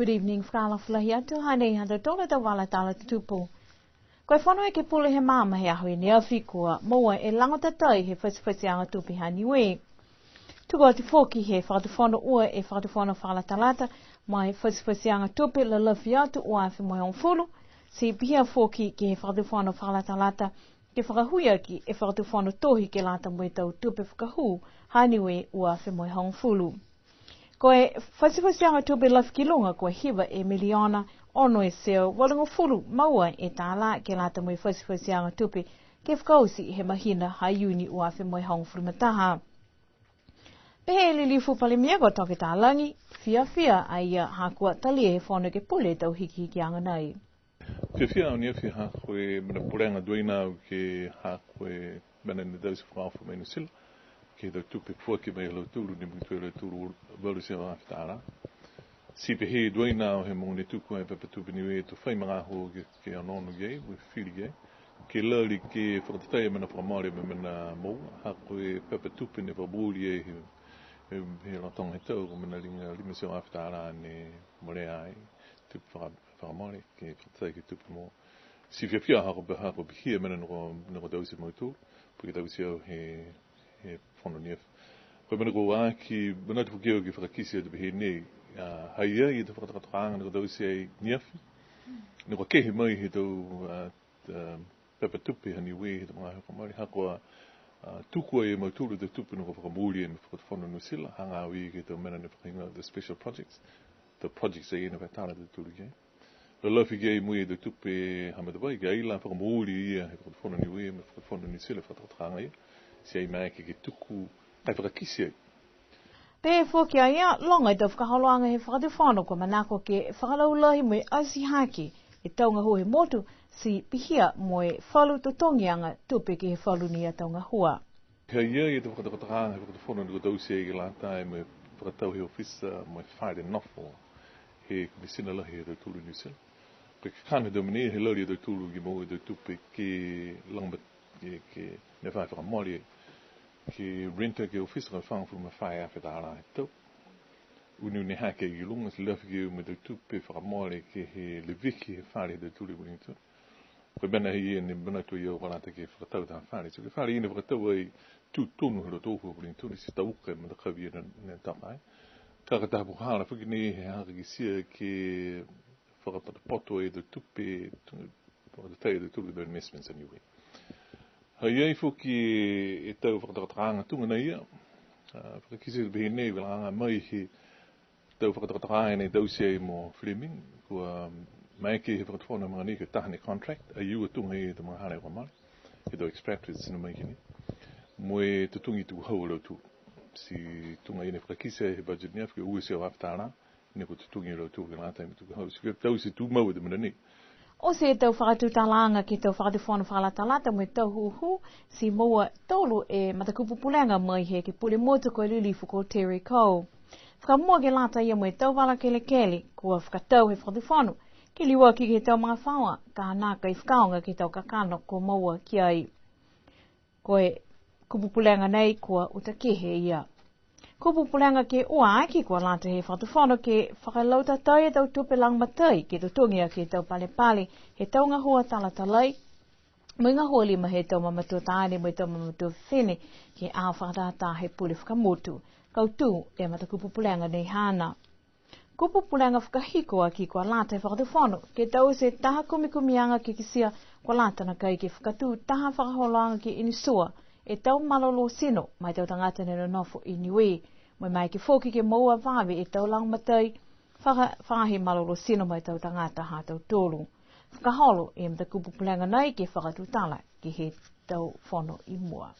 Good evening, Frala Flahia, to Honey, and the dollar the wallet dollar tupu. Koe whano e ke pule he mama he aho I Niuean kua, moa e langota tai he whasiwhasianga tupi ha Niuean. Tuko te whoki he whakatawhano ua e whakatawhano whalatalata, mai whasiwhasianga tupi la lawhi atu ua awhi moe hong fulu, si pihia whoki ke he whakatawhano whalatalata, ke whakahuia ki e whakatawhano tohi ke lata moe tau tupi whakahu, ha Niuean ua awhi moe hong fulu. Koe whasiwhasianga tupi lawhi ki lunga koe hiwa e miliona, ono e seo walango fulu maua e tāla ke lata moe whasiwhasianga tupi ke whakausi he mahina ha iuni ua awhi moe hong fulu mataha. Pehe lilifu pale miago toke tālangi, fia a ia hakua talia he whono ke pule tau hiki anga nei. Fia o nia fia hakoe mana purenga duina ke hakoe mana ni dausi whaafu mai nusila. Ke tau tupe fuaki mai alo tulu ni mutue alo tulu walu se wa afitara. Si pehe duina o he mone tuku ai pepe tupe niwe to whai mga ho ke anono gei, we whiri gei. Ke lali ke whakatatai mana whakamare me mana mou, hakoe pepe tupe ne wabuli e he latong he tau, mana lima se wa afitara ne more ai, tupe whakamare ke whakatatai ke tupe mo. Si fia hako bihia mana noko dausi mo tulu, puke dausi au he whono nief. Koe mana ko aki, mana te whakeo ki whakakisi atu bihe nei, haia i te whakatakatanga nako dausi ai niafi. Nako kehe mai he tau pepa tupi hani wei he te mga whakamari. Hakoa tukua e mauturu te tupi nako whakamuri e me whakatawhono nusila, hanga awi ke tau mena ne whakahinga the special projects. The projects e ina whaitara te turu kei. Lo lafi kei mui e te tupi hamadawai, ke aila whakamuri ia he whakatawhono ni wei me whakatawhono nusila whakatakatanga ia. Si ai mai ke tuku ai whakakisi ai. Pehe whoki a ia, longa I tau whakahaloanga he whakatawhano ko manako ke whakalaulahi moe asi haki e taunga hua he motu si pihia moe whalu totongianga tupe ke he whalu ni a taunga hua. Hea ia I te whakatakatanga he whakatawhano ni ko tausi ai ke lātai me whakatau he ofisa moe whaere nofo he kumisina lahi e tau tulu New Zealand. Pe ke kāne domine he lauri e tau tulu ki mo e tau tupe ke langbat ke ne whae whakamori e. Ke renta ke ofisa ka whanga fuma whae a whetara e tau. Unu ne hake I lunga se lefi ke me tau tupe whakamore ke he leviki he whare he tuli wini tu. Koe bena hi e ne bena tu I au warata ke whakatau taha whare. So ke whare I ne whakatau ai tu tonu hiro tohu wini tu. Si tauka me ta kawi e ne takai. Kakataha puhara whaki ne he haka ki sia ke whakapatapoto e tau tupe whakatau e tau tuli do investments anyway. Hai ai whoki e tau whakatakatanga tunga na ia. Whakakisi te behe nei wilanga mai he tau whakatakatanga nei dausi ai mo Fleming. Kua mai ke he whakatawhona mga ni ke tahane contract. A iua tunga e te mga hane whamare. He tau extractors sinu mai kini. Moe te tungi tu hau lau tu. Si tunga i ne whakakisi ai he budget ni afke ue se o aftara. Ne ko te tungi lau tu ke ngātai me tu hau. Si ke tau se tu mau e te mana ni. O se tau whakatutalanga ki tau whakatawhana whakalatalata mo tau huhu si moa tolu e matakupu pulenga mai he ki pule motu koe lilifu ko Terry Cole. Whakamua ke lata ia mo tau wala kele kua whakatau he whakatawhanu ki liwa ki he tau mga whaua ka naka I whakaonga ki tau kakano ko moa ki ai. Koe kupu pulenga nei kua utakehe ia. Kupu pulenga ke ua aki kua lata he whakatawhano ke whakalauta tai e tau tupe lang matai ke tutungia ke tau pale he tau ngahua talatalai. Mo ngahua lima he tau mamatua taane mo tau mamatua whine ke a whakatata he pule whakamotu. Kau tu e matakupu pulenga nei hana. Kupu pulenga whakahikoa ki kua lata he whakatawhano ke tau se taha kumikumianga ke kisia kua lata na kai ke whakatu taha whakaholoanga ke inisua. E tau malolo sino, mai tau tangata nero nofo I Niuean, mai ke whoki ke moua wawe e tau lang matai, whakahi malolo sino mai tau tangata ha tau tolu. Whakaholo e mta kupu pulenga nei ke whakatutala ki he tau whono I mua.